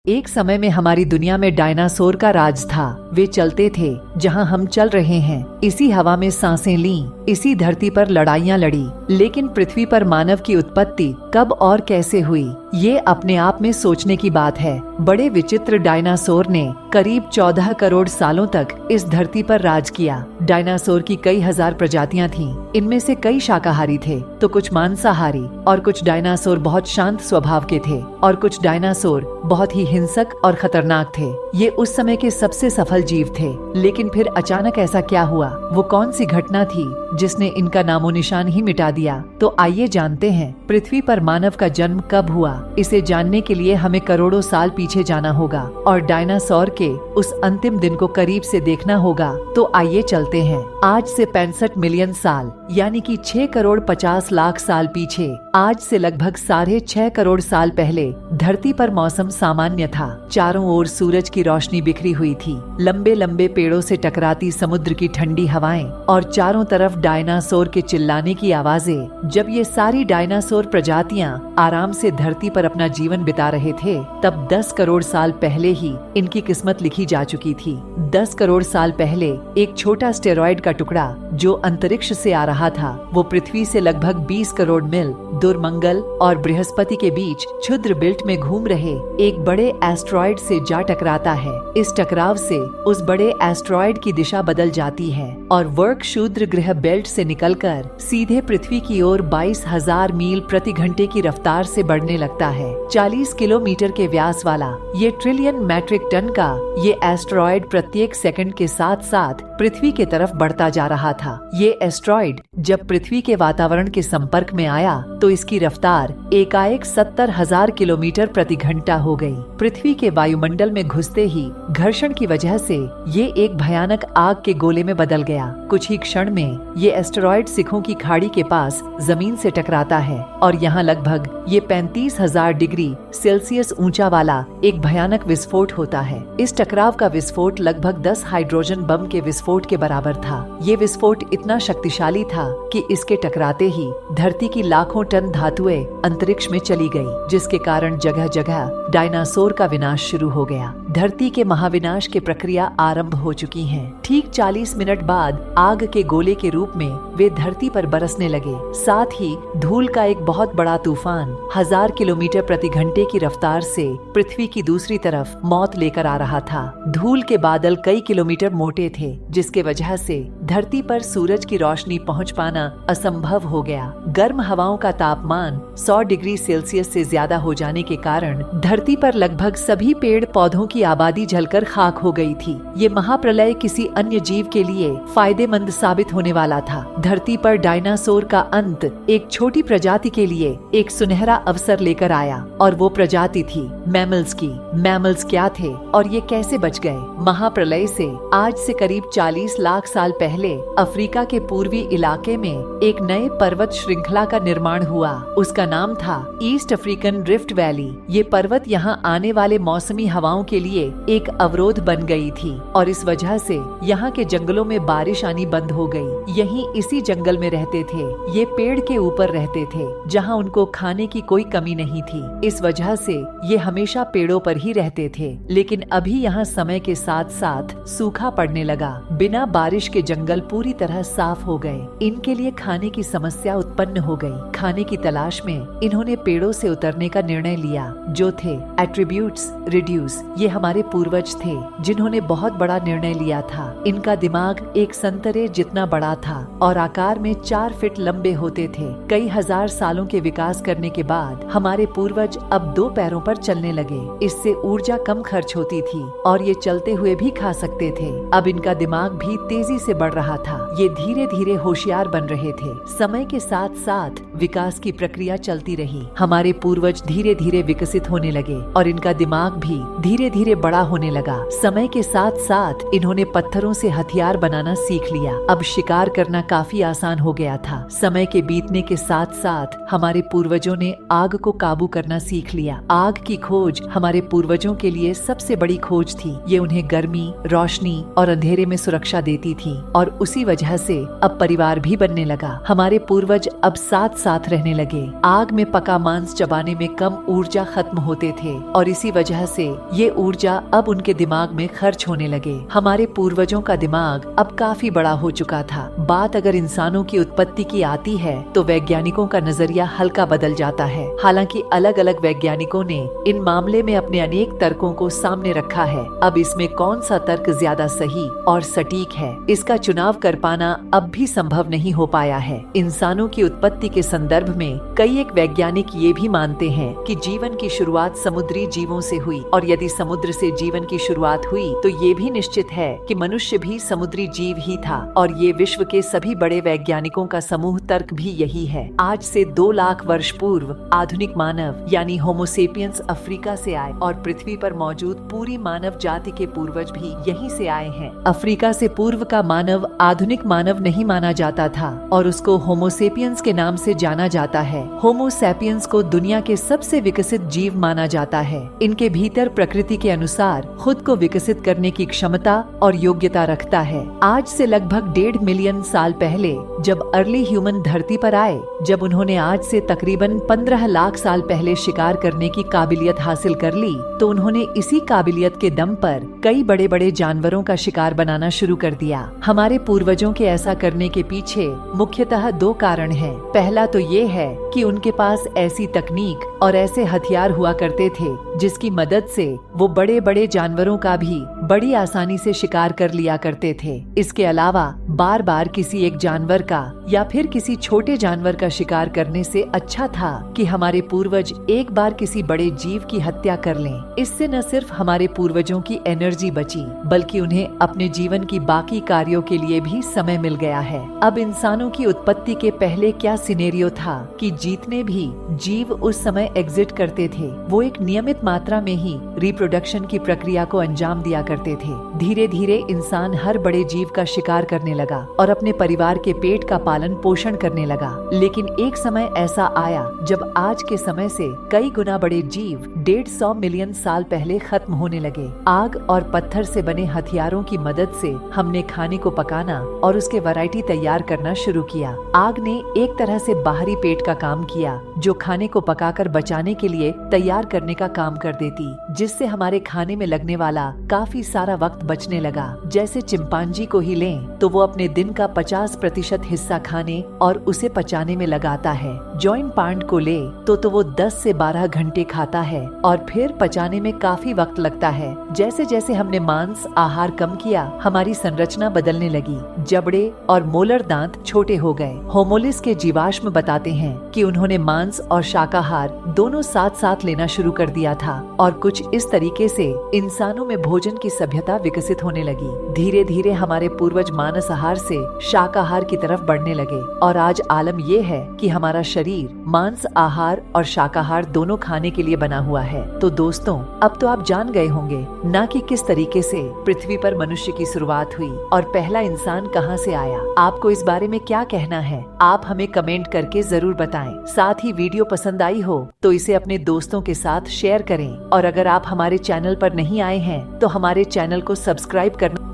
एक समय में हमारी दुनिया में डायनासोर का राज था। वे चलते थे जहां हम चल रहे हैं, इसी हवा में सांसें लीं, इसी धरती पर लड़ाइयां लड़ी। लेकिन पृथ्वी पर मानव की उत्पत्ति कब और कैसे हुई, ये अपने आप में सोचने की बात है। बड़े विचित्र डायनासोर ने करीब 14 करोड़ सालों तक इस धरती पर राज किया। डायनासोर की कई हजार प्रजातियां थीं। इनमें से कई शाकाहारी थे तो कुछ मांसाहारी, और कुछ डायनासोर बहुत शांत स्वभाव के थे और कुछ डायनासोर बहुत ही हिंसक और खतरनाक थे। ये उस समय के सबसे सफल जीव थे। लेकिन फिर अचानक ऐसा क्या हुआ? वो कौन सी घटना थी जिसने इनका नामो निशान ही मिटा दिया? तो आइए जानते हैं पृथ्वी पर मानव का जन्म कब हुआ। इसे जानने के लिए हमें करोड़ों साल पीछे जाना होगा और डायनासोर के उस अंतिम दिन को करीब से देखना होगा। तो आइए चलते हैं आज से 65 मिलियन साल यानी कि 6 करोड़ 50 लाख साल पीछे। आज से लगभग 6.5 करोड़ साल पहले धरती पर मौसम सामान्य था। चारों ओर सूरज की रोशनी बिखरी हुई थी, लंबे लंबे पेड़ों से टकराती समुद्र की ठंडी हवाएं और चारों तरफ डायनासोर के चिल्लाने की आवाजें। जब ये सारी डायनासोर प्रजातियां आराम से धरती पर अपना जीवन बिता रहे थे, तब 10 करोड़ साल पहले ही इनकी किस्मत लिखी जा चुकी थी। 10 करोड़ साल पहले एक छोटा स्टेरॉइड का टुकड़ा जो अंतरिक्ष से आ रहा था, वो पृथ्वी से लगभग 20 करोड़ मील दूर मंगल और बृहस्पति के बीच क्षुद्र बेल्ट में घूम रहे एक बड़े एस्ट्रॉइड से जा टकराता है। इस टकराव से उस बड़े एस्ट्रॉइड की दिशा बदल जाती है और वर्क क्षुद्र ग्रह बेल्ट से निकलकर सीधे पृथ्वी की ओर 22,000 मील प्रति घंटे की रफ्तार से बढ़ने लगता है। 40 किलोमीटर के व्यास वाला ये ट्रिलियन मैट्रिक टन का ये एस्ट्रॉइड प्रत्येक सेकंड के साथ साथ पृथ्वी के तरफ बढ़ता जा रहा था। ये एस्ट्रॉइड जब पृथ्वी के वातावरण के संपर्क में आया तो इसकी रफ्तार एकाएक 70,000 किलोमीटर प्रति घंटा हो गई। पृथ्वी के वायुमंडल में घुसते ही घर्षण की वजह से ये एक भयानक आग के गोले में बदल गया। कुछ ही क्षण में ये एस्टेरॉइड सिखों की खाड़ी के पास जमीन से टकराता है और यहाँ लगभग ये 35,000 डिग्री सेल्सियस ऊंचा वाला एक भयानक विस्फोट होता है। इस टकराव का विस्फोट लगभग 10 हाइड्रोजन बम के विस्फोट के बराबर था। ये विस्फोट इतना शक्तिशाली था कि इसके टकराते ही धरती की लाखों टन धातुएं अंतरिक्ष में चली गई, जिसके कारण जगह जगह डायनासोर का विनाश शुरू हो गया। धरती के महाविनाश की प्रक्रिया आरंभ हो चुकी है। ठीक 40 मिनट बाद आग के गोले के रूप में वे धरती पर बरसने लगे। साथ ही धूल का एक बहुत बड़ा तूफान 1000 किलोमीटर प्रति घंटे की रफ्तार से पृथ्वी की दूसरी तरफ मौत लेकर आ रहा था। धूल के बादल कई किलोमीटर मोटे थे, जिसके वजह से धरती पर सूरज की रोशनी पहुंच पाना असंभव हो गया। गर्म हवाओं का तापमान 100 डिग्री सेल्सियस से ज्यादा हो जाने के कारण धरती पर लगभग सभी पेड़ पौधों की आबादी जलकर खाक हो गई थी। ये महाप्रलय किसी अन्य जीव के लिए फायदेमंद साबित होने वाला था। धरती पर डायनासोर का अंत एक छोटी प्रजाति के लिए एक सुनहरा अवसर लेकर आया और वो प्रजाति थी मैमल्स की। मैमल्स क्या थे और ये कैसे बच गए? महाप्रलय से आज से करीब 40 लाख साल पहले अफ्रीका के पूर्वी इलाके में एक नए पर्वत श्रृंखला का निर्माण हुआ। उसका नाम था ईस्ट अफ्रीकन रिफ्ट वैली। ये पर्वत यहाँ आने वाले मौसमी हवाओं के लिए एक अवरोध बन गई थी और इस वजह से यहाँ के जंगलों में बारिश आनी बंद हो गई। यहीं इसी जंगल में रहते थे। ये पेड़ के ऊपर रहते थे जहाँ उनको खाने की कोई कमी नहीं थी। इस वजह से ये हमेशा पेड़ों पर ही रहते थे। लेकिन अभी यहाँ समय के साथ साथ सूखा पड़ने लगा। बिना बारिश के जंगल पूरी तरह साफ हो गए। इनके लिए खाने की समस्या उत्पन्न हो गई। खाने की तलाश में इन्होंने पेड़ों से उतरने का निर्णय लिया, जो थे एट्रीब्यूट्स रिड्यूस। ये हमारे पूर्वज थे जिन्होंने बहुत बड़ा निर्णय लिया था। इनका दिमाग एक संतरे जितना बड़ा था और आकार में 4 फीट लंबे होते थे। कई हजार सालों के विकास करने के बाद हमारे पूर्वज अब 2 पैरों पर चलने लगे। इससे ऊर्जा कम खर्च होती थी और ये चलते हुए भी खा सकते थे। अब इनका दिमाग भी तेजी से बढ़ रहा था। ये धीरे धीरे होशियार बन रहे थे। समय के साथ साथ विकास की प्रक्रिया चलती रही। हमारे पूर्वज धीरे धीरे विकसित होने लगे और इनका दिमाग भी धीरे धीरे धीरे बड़ा होने लगा। समय के साथ साथ इन्होंने पत्थरों से हथियार बनाना सीख लिया। अब शिकार करना काफी आसान हो गया था। समय के बीतने के साथ साथ हमारे पूर्वजों ने आग को काबू करना सीख लिया। आग की खोज हमारे पूर्वजों के लिए सबसे बड़ी खोज थी। ये उन्हें गर्मी, रोशनी और अंधेरे में सुरक्षा देती थी और उसी वजह से अब परिवार भी बनने लगा। हमारे पूर्वज अब साथ साथ रहने लगे। आग में पका मांस चबाने में कम ऊर्जा खत्म होते थे और इसी वजह से ये ऊर्जा अब उनके दिमाग में खर्च होने लगे। हमारे पूर्वजों का दिमाग अब काफी बड़ा हो चुका था। बात अगर इंसानों की उत्पत्ति की आती है तो वैज्ञानिकों का नजरिया हल्का बदल जाता है। हालांकि अलग अलग वैज्ञानिकों ने इन मामले में अपने अनेक तर्कों को सामने रखा है। अब इसमें कौन सा तर्क ज्यादा सही और सटीक है, इसका चुनाव कर पाना अब भी संभव नहीं हो पाया है। इंसानों की उत्पत्ति के संदर्भ में कई एक वैज्ञानिक ये भी मानते हैं कि जीवन की शुरुआत समुद्री जीवों से हुई और यदि समुद्र से जीवन की शुरुआत हुई तो ये भी निश्चित है कि मनुष्य भी समुद्री जीव ही था और ये विश्व के सभी बड़े वैज्ञानिकों का समूह तर्क भी यही है। आज से 2 लाख वर्ष पूर्व आधुनिक मानव यानी होमोसेपियंस अफ्रीका से आए और पृथ्वी पर मौजूद पूरी मानव जाति के पूर्वज भी यहीं से आए हैं। अफ्रीका से पूर्व का मानव आधुनिक मानव नहीं माना जाता था और उसको होमोसेपियंस के नाम से जाना जाता है। होमोसेपियंस को दुनिया के सबसे विकसित जीव माना जाता है। इनके भीतर प्रकृति के अनुसार खुद को विकसित करने की क्षमता और योग्यता रखता है। आज से लगभग 1.5 मिलियन साल पहले जब अर्ली ह्यूमन धरती पर आए, जब उन्होंने आज से तकरीबन 15 लाख साल पहले शिकार करने की काबिलियत हासिल कर ली, तो उन्होंने इसी काबिलियत के दम पर कई बड़े बड़े जानवरों का शिकार बनाना शुरू कर दिया। हमारे पूर्वजों के ऐसा करने के पीछे मुख्यतः 2 कारण हैं। पहला तो ये है कि उनके पास ऐसी तकनीक और ऐसे हथियार हुआ करते थे जिसकी मदद से वो बड़े बड़े जानवरों का भी बड़ी आसानी से शिकार कर लिया करते थे। इसके अलावा बार बार किसी एक जानवर का या फिर किसी छोटे जानवर का शिकार करने से अच्छा था कि हमारे पूर्वज एक बार किसी बड़े जीव की हत्या कर लें। इससे न सिर्फ हमारे पूर्वजों की एनर्जी बची बल्कि उन्हें अपने जीवन की बाकी कार्यों के लिए भी समय मिल गया है। अब इंसानों की उत्पत्ति के पहले क्या सिनेरियो था कि जितने भी जीव उस समय एग्जिट करते थे वो एक नियमित मात्रा में ही रिप्रोडक्शन की प्रक्रिया को अंजाम दिया करते थे। धीरे धीरे इंसान हर बड़े जीव का शिकार करने लगा और अपने परिवार के पेट का पालन पोषण करने लगा। लेकिन एक समय ऐसा आया जब आज के समय से कई गुना बड़े जीव 150 मिलियन साल पहले खत्म होने लगे। आग और पत्थर से बने हथियारों की मदद से हमने खाने को पकाना और उसके वैरायटी तैयार करना शुरू किया। आग ने एक तरह से बाहरी पेट का काम किया जो खाने को पकाकर बचाने के लिए तैयार करने का काम कर देती, जिससे हमारे खाने में लगने वाला काफी सारा वक्त बचने लगा। जैसे चिंपांजी को ही लें तो वो अपने दिन का 50% हिस्सा खाने और उसे पचाने में लगाता है। जॉइन पांड को ले तो वो 10 से 12 घंटे खाता है और फिर पचाने में काफी वक्त लगता है। जैसे जैसे हमने मांस आहार कम किया हमारी संरचना बदलने लगी, जबड़े और मोलर दांत छोटे हो गए। होमोलिस के जीवाश्म बताते हैं कि उन्होंने मांस और शाकाहार दोनों साथ साथ लेना शुरू कर दिया था और कुछ इस तरीके से इंसानों में भोजन की सभ्यता विकसित होने लगी। धीरे धीरे हमारे पूर्वज मांसाहार से शाकाहार की तरफ बढ़ने लगे और आज आलम ये है कि हमारा शरीर मांस आहार और शाकाहार दोनों खाने के लिए बना हुआ है। तो दोस्तों, अब तो आप जान गए होंगे ना कि किस तरीके से पृथ्वी पर मनुष्य की शुरुआत हुई और पहला इंसान कहां से आया। आपको इस बारे में क्या कहना है, आप हमें कमेंट करके जरूर बताएं। साथ ही वीडियो पसंद आई हो तो इसे अपने दोस्तों के साथ शेयर करें और अगर आप हमारे चैनल पर नहीं आए हैं तो हमारे चैनल को सब्सक्राइब करना